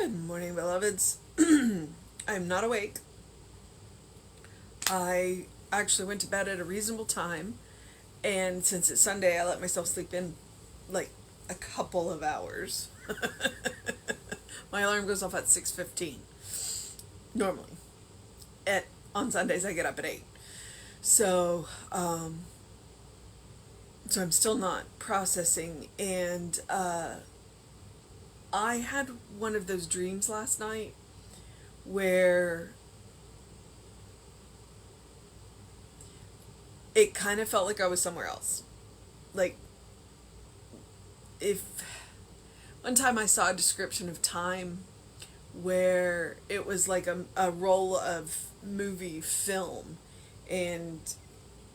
Good morning, beloveds. I'm not awake. I actually went to bed at a reasonable time, and since it's Sunday, I let myself sleep in like a couple of hours. My alarm goes off at 6:15 normally. At on Sundays I get up at 8. So, so I'm still not processing, and I had one of those dreams last night where it kind of felt like I was somewhere else. Like, if one time I saw a description of time where it was like a roll of movie film, and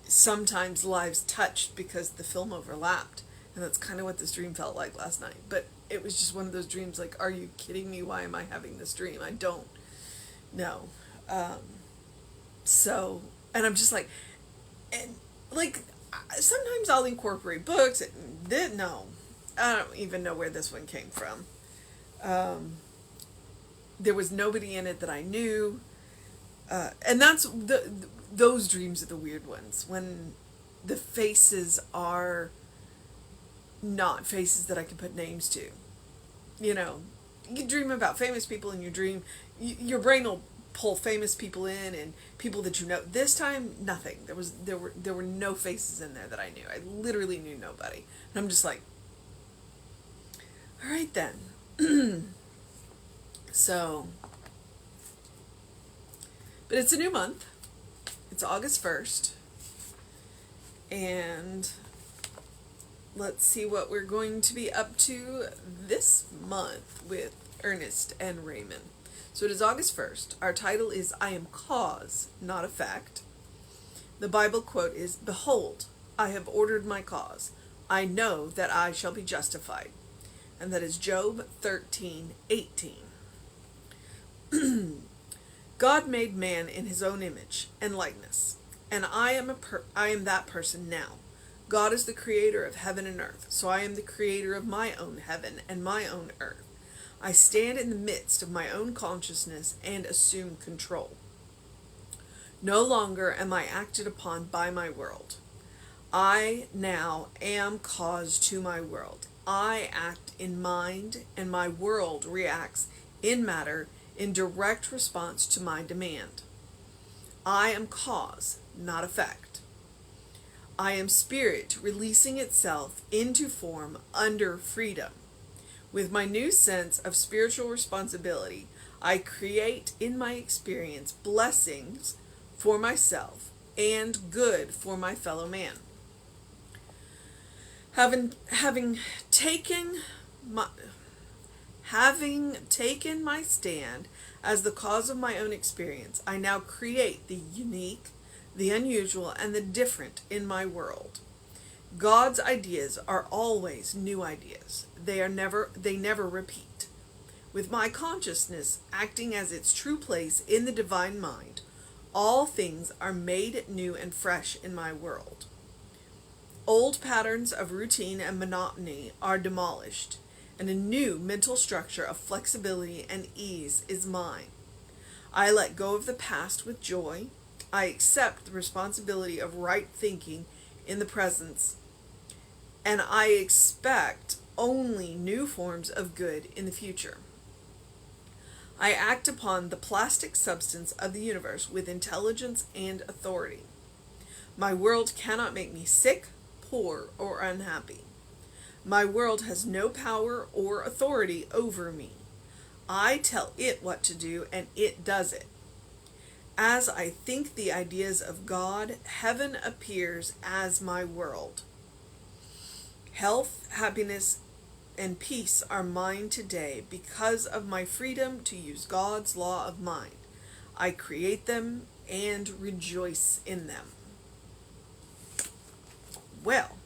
sometimes lives touched because the film overlapped. And that's kind of what this dream felt like last night. But it was just one of those dreams like, are you kidding me? Why am I having this dream? I don't know. So, and I'm just like, and like, sometimes I'll incorporate books. No, I don't even know where this one came from. There was nobody in it that I knew. And that's those dreams are the weird ones, when the faces are not faces that I can put names to. You know, you dream about famous people in your dream, your brain will pull famous people in and people that you know. This time, nothing. There were no faces in there that I knew. I literally knew nobody. And I'm just like, all right then. So, but it's a new month. It's August 1st. And let's see what we're going to be up to this month with Ernest and Raymond. So it is August 1st. Our title is I Am Cause, Not Effect. The Bible quote is, "Behold, I have ordered my cause. I know that I shall be justified." And that is Job 13:18. God made man in his own image and likeness, and I am that person now. God is the creator of heaven and earth, so I am the creator of my own heaven and my own earth. I stand in the midst of my own consciousness and assume control. No longer am I acted upon by my world. I now am cause to my world. I act in mind, and my world reacts in matter in direct response to my demand. I am cause, not effect. I am spirit releasing itself into form under freedom. With my new sense of spiritual responsibility, I create in my experience blessings for myself and good for my fellow man. Having taken my stand as the cause of my own experience, I now create the unique, the unusual, and the different in my world. God's ideas are always new ideas. They never repeat. With my consciousness acting as its true place in the divine mind, all things are made new and fresh in my world. Old patterns of routine and monotony are demolished, and a new mental structure of flexibility and ease is mine. I let go of the past with joy. I accept the responsibility of right thinking in the presence, and I expect only new forms of good in the future. I act upon the plastic substance of the universe with intelligence and authority. My world cannot make me sick, poor, or unhappy. My world has no power or authority over me. I tell it what to do, and it does it. As I think the ideas of God, heaven appears as my world. Health, happiness, and peace are mine today because of my freedom to use God's law of mind. I create them and rejoice in them. Well,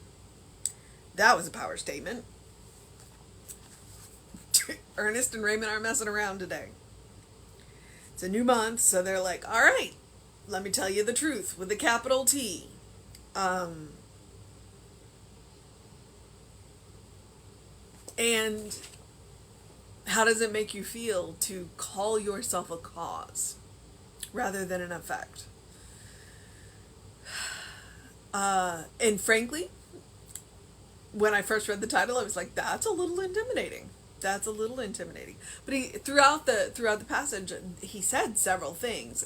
that was a power statement. Ernest and Raymond aren't messing around today. It's a new month, so they're like, all right, let me tell you the truth with a capital T. And How does it make you feel to call yourself a cause rather than an effect? And frankly, when I first read the title, I was like, that's a little intimidating. That's a little intimidating. But throughout the passage, he said several things.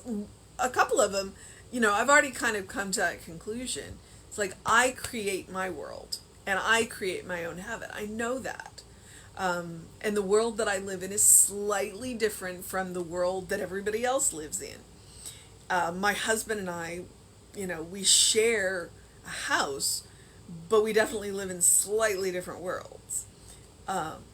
A couple of them, I've already kind of come to that conclusion. It's like, I create my world and I create my own heaven. I know that. And the world that I live in is slightly different from the world that everybody else lives in. My husband and I, we share a house, but we definitely live in slightly different worlds.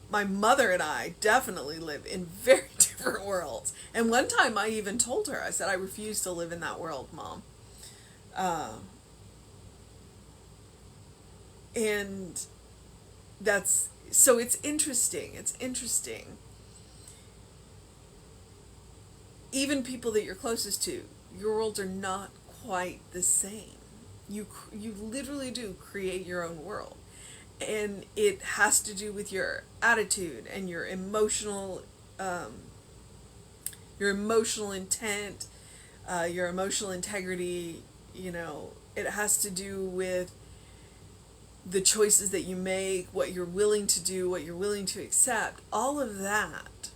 My mother and I definitely live in very different worlds. And one time I even told her, I said, I refuse to live in that world, Mom. And so it's interesting. It's interesting. Even people that you're closest to, your worlds are not quite the same. You literally do create your own world. And it has to do with your attitude and your emotional intent, your emotional integrity. It has to do with the choices that you make, what you're willing to do, what you're willing to accept. All of that,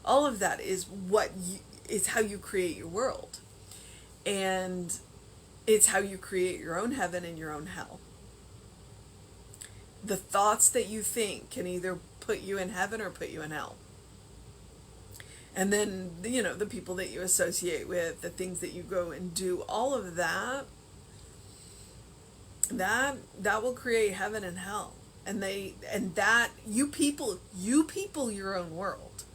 all of that is is how you create your world. And it's how you create your own heaven and your own hell. The thoughts that you think can either put you in heaven or put you in hell. And then, the people that you associate with, the things that you go and do, all of that will create heaven and hell. And that you people your own world.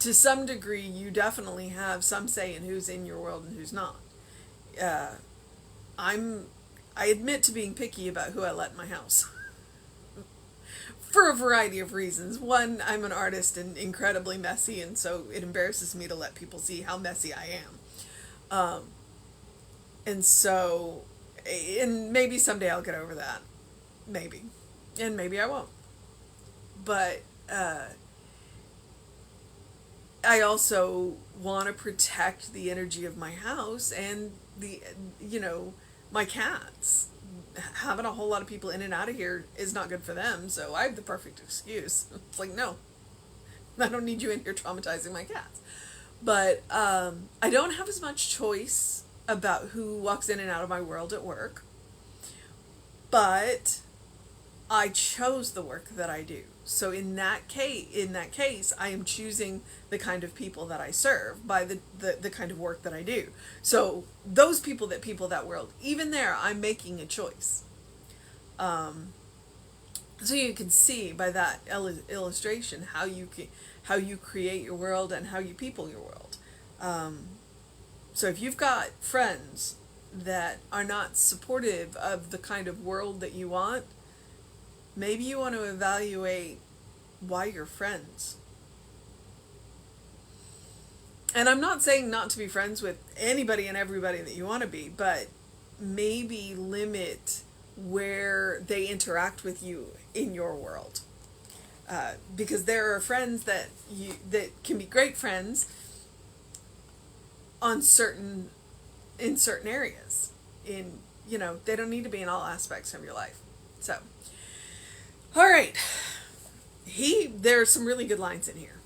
To some degree, you definitely have some say in who's in your world and who's not. I admit to being picky about who I let in my house. For a variety of reasons. One, I'm an artist and incredibly messy, and so it embarrasses me to let people see how messy I am. And maybe someday I'll get over that. Maybe. And maybe I won't. But I also want to protect the energy of my house and my cats. Having a whole lot of people in and out of here is not good for them, so I have the perfect excuse. It's like, no, I don't need you in here traumatizing my cats. But I don't have as much choice about who walks in and out of my world at work. But I chose the work that I do. So in that case, I am choosing the kind of people that I serve by the kind of work that I do. So those people that world, even there, I'm making a choice. So you can see by that illustration how you create your world and how you people your world. So if you've got friends that are not supportive of the kind of world that you want, maybe you want to evaluate why you're friends. And I'm not saying not to be friends with anybody and everybody that you want to be, but maybe limit where they interact with you in your world. Because there are friends that can be great friends in certain areas. They don't need to be in all aspects of your life. So, all right. There are some really good lines in here.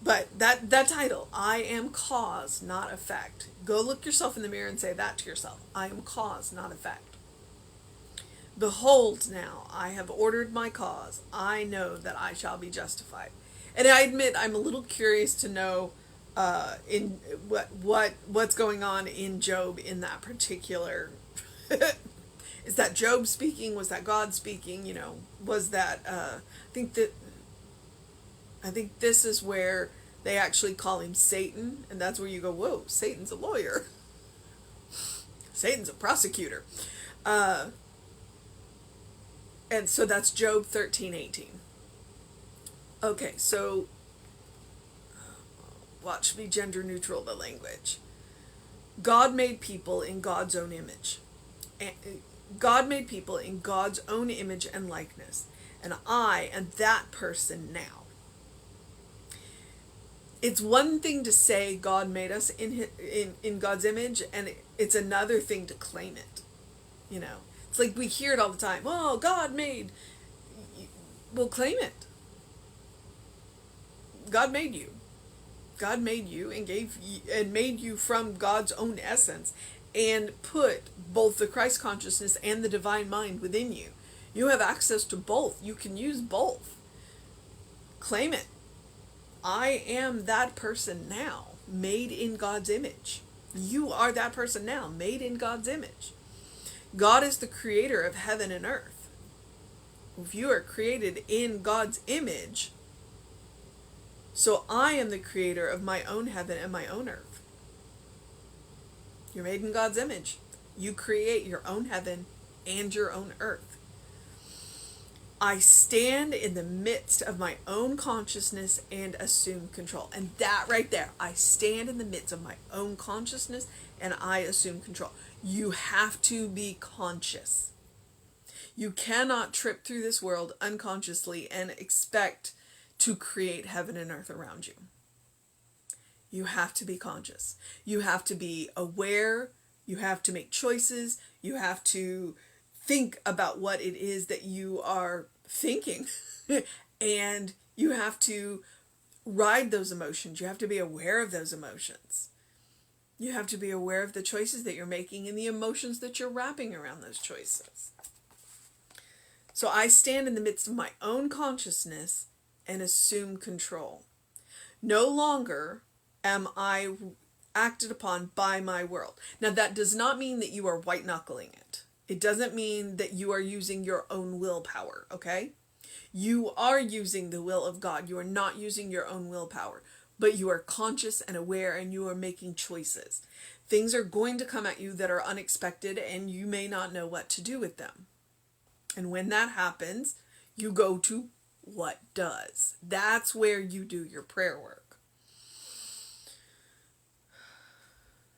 But that title, I am cause, not effect. Go look yourself in the mirror and say that to yourself. I am cause, not effect. Behold now, I have ordered my cause. I know that I shall be justified. And I admit I'm a little curious to know in what's going on in Job in that particular. Is that Job speaking? Was that God speaking? Was that I think this is where they actually call him Satan, and that's where you go, whoa, Satan's a lawyer. Satan's a prosecutor. And so that's Job 13:18. Okay, so watch me gender neutral the language. God made people in God's own image. God made people in God's own image and likeness. and I am that person now. It's one thing to say God made us in God's image, and it's another thing to claim it. You know, it's like we hear it all the time. Oh, God made. Well, claim it. God made you. God made you and made you from God's own essence, and put both the Christ consciousness and the divine mind within you. You have access to both. You can use both. Claim it. I am that person now, made in God's image. You are that person now, made in God's image. God is the creator of heaven and earth. If you are created in God's image, so I am the creator of my own heaven and my own earth. You're made in God's image. You create your own heaven and your own earth. I stand in the midst of my own consciousness and assume control. And that right there, I stand in the midst of my own consciousness and I assume control. You have to be conscious. You cannot trip through this world unconsciously and expect to create heaven and earth around you. You have to be conscious. You have to be aware. You have to make choices. You have to think about what it is that you are thinking. And you have to ride those emotions. You have to be aware of those emotions. You have to be aware of the choices that you're making and the emotions that you're wrapping around those choices. So I stand in the midst of my own consciousness and assume control. No longer am I acted upon by my world. Now that does not mean that you are white knuckling it. It doesn't mean that you are using your own willpower, okay? You are using the will of God. You are not using your own willpower, but you are conscious and aware and you are making choices. Things are going to come at you that are unexpected and you may not know what to do with them. And when that happens, you go to what does. That's where you do your prayer work.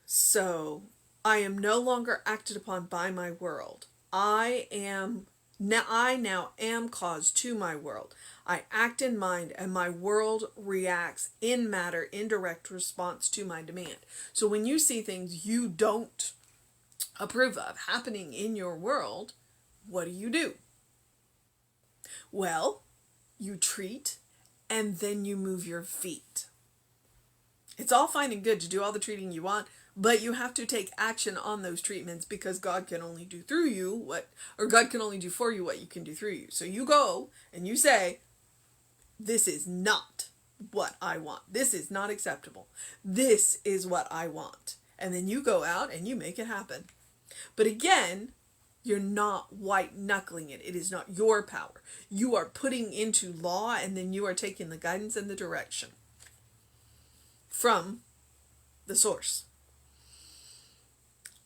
So, I am no longer acted upon by my world. I now am cause to my world. I act in mind and my world reacts in matter in direct response to my demand. So when you see things you don't approve of happening in your world, what do? Well, you treat and then you move your feet. It's all fine and good to do all the treating you want, but you have to take action on those treatments because God can only do through you God can only do for you what you can do through you. So you go and you say, this is not what I want. This is not acceptable. This is what I want. And then you go out and you make it happen. But again, you're not white knuckling it. It is not your power. You are putting into law and then you are taking the guidance and the direction from the source.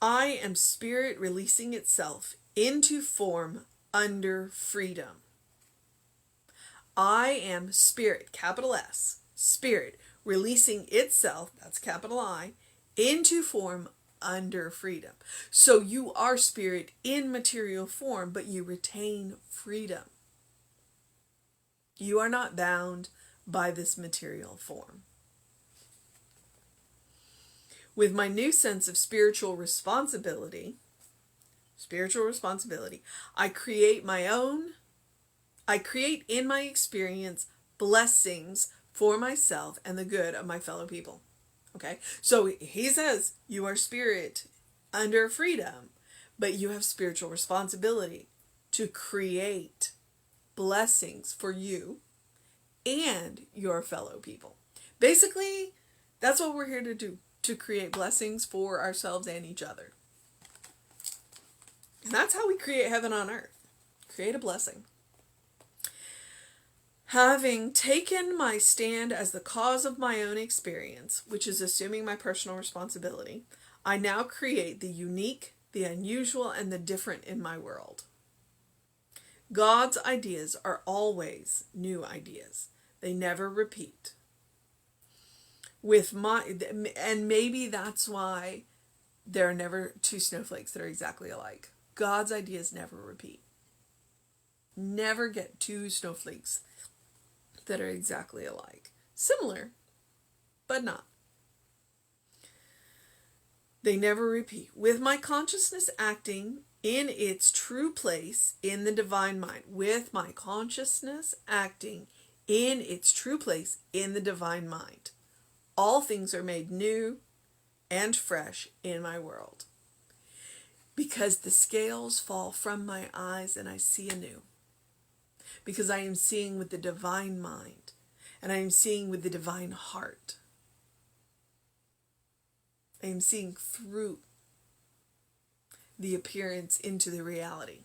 I am spirit releasing itself into form under freedom. I am spirit, capital S, spirit releasing itself, that's capital I, into form under freedom. So you are spirit in material form, but you retain freedom. You are not bound by this material form. With my new sense of spiritual responsibility, I create in my experience blessings for myself and the good of my fellow people. Okay? So he says you are spirit under freedom, but you have spiritual responsibility to create blessings for you and your fellow people. Basically, that's what we're here to do, to create blessings for ourselves and each other. And that's how we create heaven on earth. Create a blessing. Having taken my stand as the cause of my own experience, which is assuming my personal responsibility, I now create the unique, the unusual, and the different in my world. God's ideas are always new ideas. They never repeat. And maybe that's why there are never two snowflakes that are exactly alike. God's ideas never repeat. Never get two snowflakes that are exactly alike. Similar, but not. They never repeat. With my consciousness acting in its true place in the divine mind. With my consciousness acting in its true place in the divine mind. All things are made new and fresh in my world. Because the scales fall from my eyes and I see anew. Because I am seeing with the divine mind. And I am seeing with the divine heart. I am seeing through the appearance into the reality.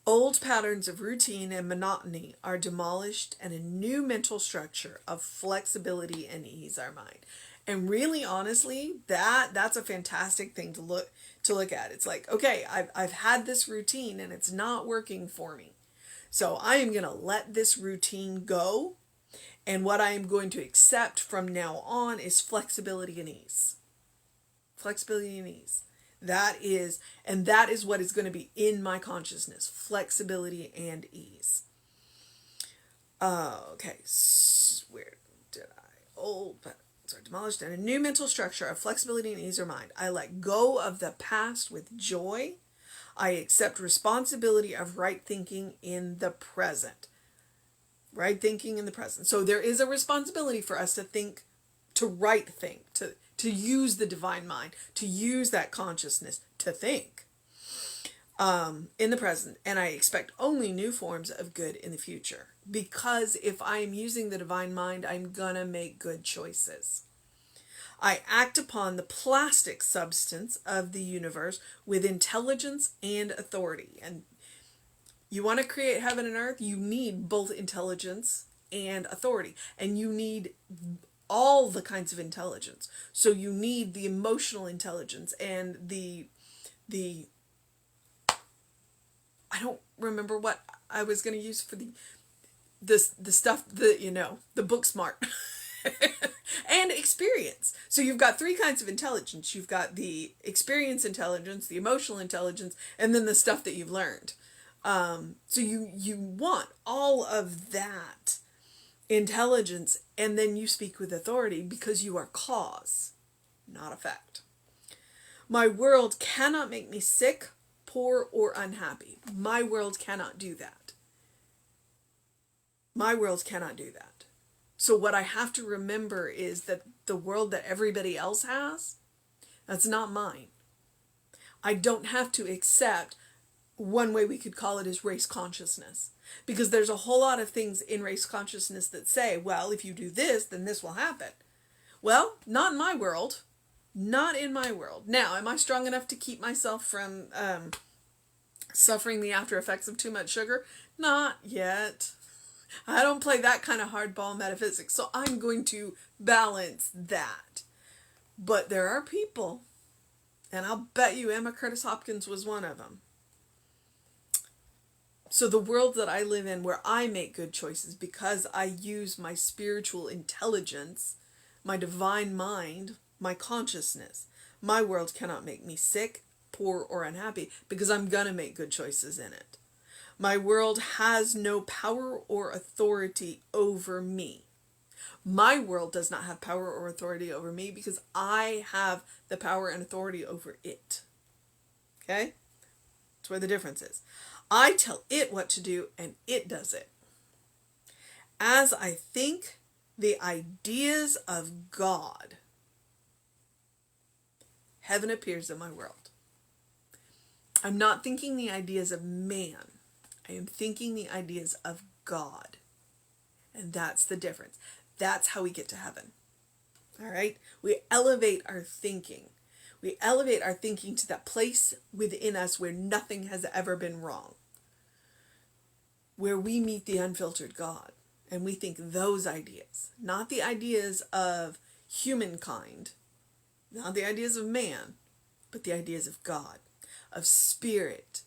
Old patterns of routine and monotony are demolished and a new mental structure of flexibility and ease are mine. And really, honestly, that's a fantastic thing to look at. It's like, okay, I've had this routine and it's not working for me. So I am going to let this routine go. And what I am going to accept from now on is flexibility and ease. Flexibility and ease. That is what is going to be in my consciousness. Flexibility and ease. Okay. Where did I? Demolished and a new mental structure of flexibility and ease are mine. I let go of the past with joy. I accept responsibility of right thinking in the present. Right thinking in the present. So there is a responsibility for us to think, to right think, to use the divine mind, to use that consciousness to think in the present. And I expect only new forms of good in the future. Because if I'm using the divine mind, I'm gonna make good choices. I act upon the plastic substance of the universe with intelligence and authority. And you want to create heaven and earth, you need both intelligence and authority. And you need all the kinds of intelligence. So you need the emotional intelligence and the I don't remember what I was going to use for the stuff that, the book smart. And experience. So you've got three kinds of intelligence. You've got the experience intelligence, the emotional intelligence, and then the stuff that you've learned. So you want all of that intelligence, and then you speak with authority because you are cause, not effect. My world cannot make me sick, poor, or unhappy. My world cannot do that. My world cannot do that. So what I have to remember is that the world that everybody else has, that's not mine. I don't have to accept. One way we could call it is race consciousness. Because there's a whole lot of things in race consciousness that say, well, if you do this, then this will happen. Well, not in my world. Not in my world. Now, am I strong enough to keep myself from suffering the after effects of too much sugar? Not yet. I don't play that kind of hardball metaphysics. So I'm going to balance that. But there are people, and I'll bet you Emma Curtis Hopkins was one of them. So the world that I live in, where I make good choices because I use my spiritual intelligence, my divine mind, my consciousness, my world cannot make me sick, poor, or unhappy because I'm going to make good choices in it. My world has no power or authority over me. My world does not have power or authority over me because I have the power and authority over it. Okay? That's where the difference is. I tell it what to do and it does it. As I think the ideas of God, heaven appears in my world. I'm not thinking the ideas of man. I am thinking the ideas of God. And that's the difference. That's how we get to heaven. All right? We elevate our thinking. We elevate our thinking to that place within us where nothing has ever been wrong. Where we meet the unfiltered God. And we think those ideas. Not the ideas of humankind. Not the ideas of man. But the ideas of God. Of spirit.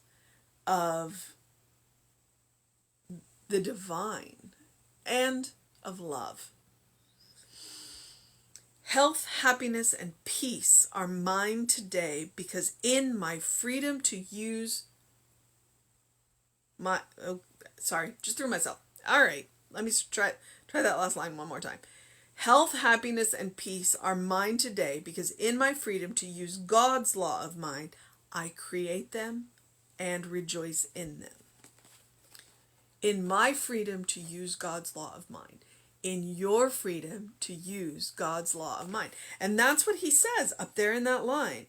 Of the divine. And of love. Health, happiness, and peace are mine today because in my freedom to use my, oh, sorry, just threw myself. All right, let me try that last line one more time. Health, happiness, and peace are mine today because in my freedom to use God's law of mind, I create them and rejoice in them. In my freedom to use God's law of mind, in your freedom to use God's law of mind. And that's what he says up there in that line.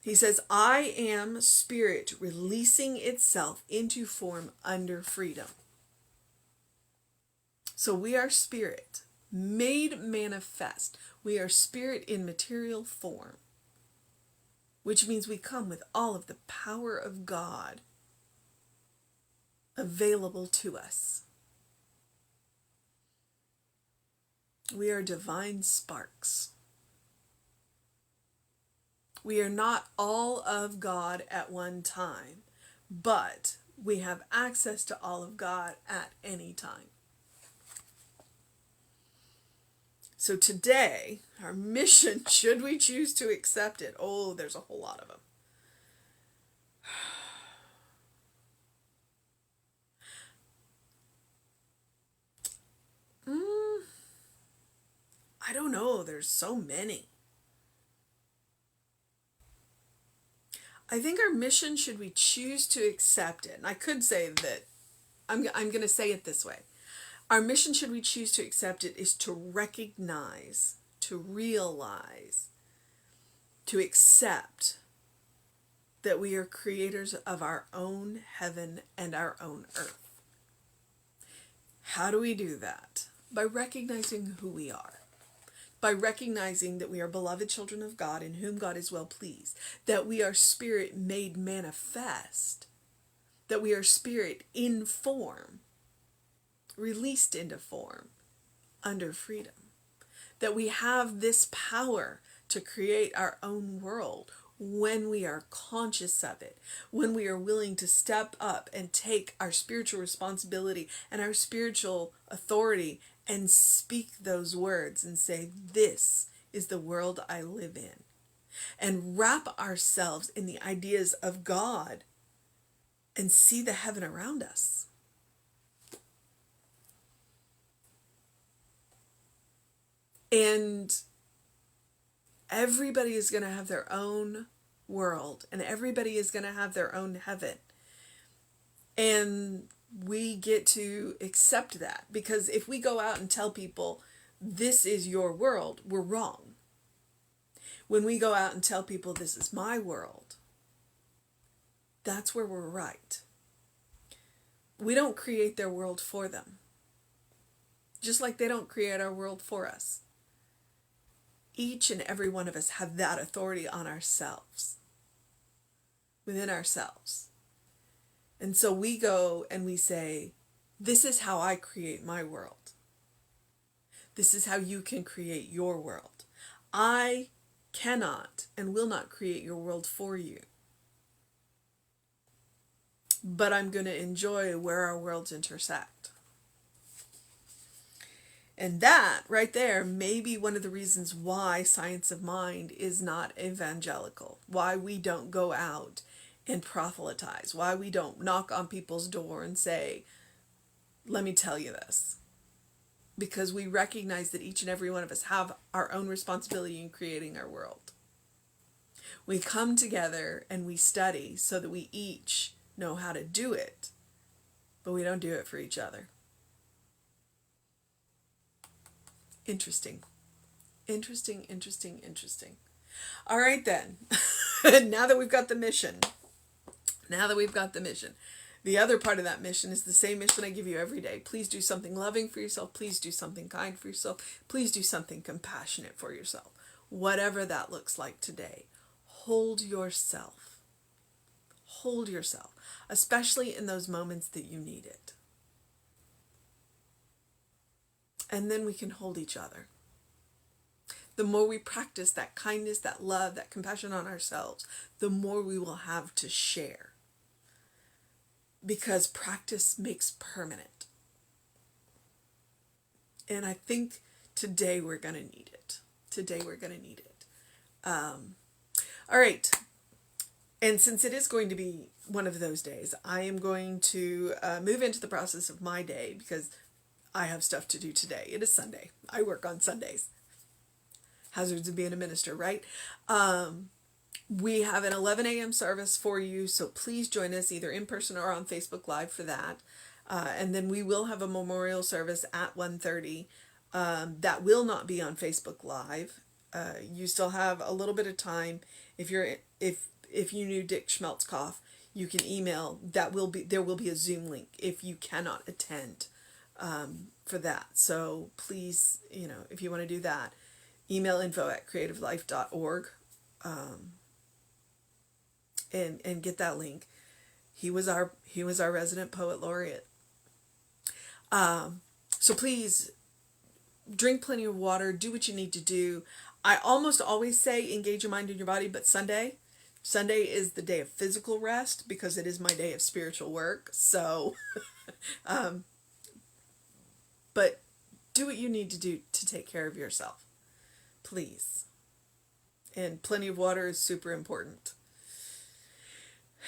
He says, I am spirit releasing itself into form under freedom. So we are spirit made manifest. We are spirit in material form, which means we come with all of the power of God available to us. We are divine sparks. We are not all of God at one time, but we have access to all of God at any time. So today, our mission, should we choose to accept it, oh, there's a whole lot of them. I don't know, there's so many. I think our mission, should we choose to accept it, and I could say that, I'm going to say it this way. Our mission, should we choose to accept it, is to recognize, to realize, to accept that we are creators of our own heaven and our own earth. How do we do that? By recognizing who we are. By recognizing that we are beloved children of God in whom God is well pleased. That we are spirit made manifest. That we are spirit in form, released into form, under freedom. That we have this power to create our own world when we are conscious of it, when we are willing to step up and take our spiritual responsibility and our spiritual authority and speak those words and say, this is the world I live in. And wrap ourselves in the ideas of God and see the heaven around us. And everybody is going to have their own world, and everybody is going to have their own heaven. And we get to accept that, because if we go out and tell people, this is your world, we're wrong. When we go out and tell people, this is my world, that's where we're right. We don't create their world for them, just like they don't create our world for us. Each and every one of us have that authority on ourselves, within ourselves. And so we go and we say, this is how I create my world. This is how you can create your world. I cannot and will not create your world for you. But I'm going to enjoy where our worlds intersect. And that right there may be one of the reasons why Science of Mind is not evangelical, why we don't go out and proselytize, why we don't knock on people's door and say, let me tell you this. Because we recognize that each and every one of us have our own responsibility in creating our world. We come together and we study so that we each know how to do it, but we don't do it for each other. Interesting. Interesting, interesting, interesting. All right then. Now that we've got the mission, the other part of that mission is the same mission I give you every day. Please do something loving for yourself. Please do something kind for yourself. Please do something compassionate for yourself. Whatever that looks like today, hold yourself. Hold yourself, especially in those moments that you need it. And then we can hold each other. The more we practice that kindness, that love, that compassion on ourselves, the more we will have to share. Because practice makes permanent. And I think today we're going to need it. All right. And since it is going to be one of those days, I am going to move into the process of my day because I have stuff to do today. It is Sunday. I work on Sundays. Hazards of being a minister, right? We have an 11 a.m. service for you, so please join us either in person or on Facebook Live for that. And then we will have a memorial service at 1:30 that will not be on Facebook Live. You still have a little bit of time. If you knew Dick Schmeltzkopf, you can email. There will be a Zoom link if you cannot attend for that. So please, if you want to do that, email info@creativelife.org and get that link. He was our resident poet laureate. So please drink plenty of water, do what you need to do. I almost always say engage your mind and your body, but Sunday is the day of physical rest because it is my day of spiritual work. So, but do what you need to do to take care of yourself, please. And plenty of water is super important.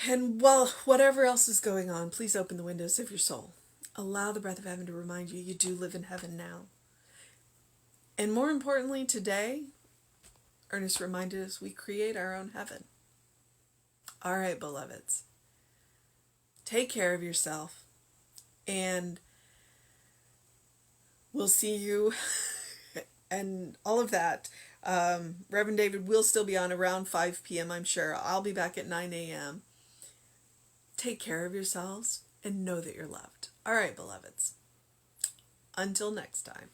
And while whatever else is going on, please open the windows of your soul. Allow the breath of heaven to remind you do live in heaven now. And more importantly, today, Ernest reminded us we create our own heaven. All right, beloveds. Take care of yourself. And we'll see you and all of that. Reverend David will still be on around 5 p.m., I'm sure. I'll be back at 9 a.m. Take care of yourselves and know that you're loved. All right, beloveds. Until next time.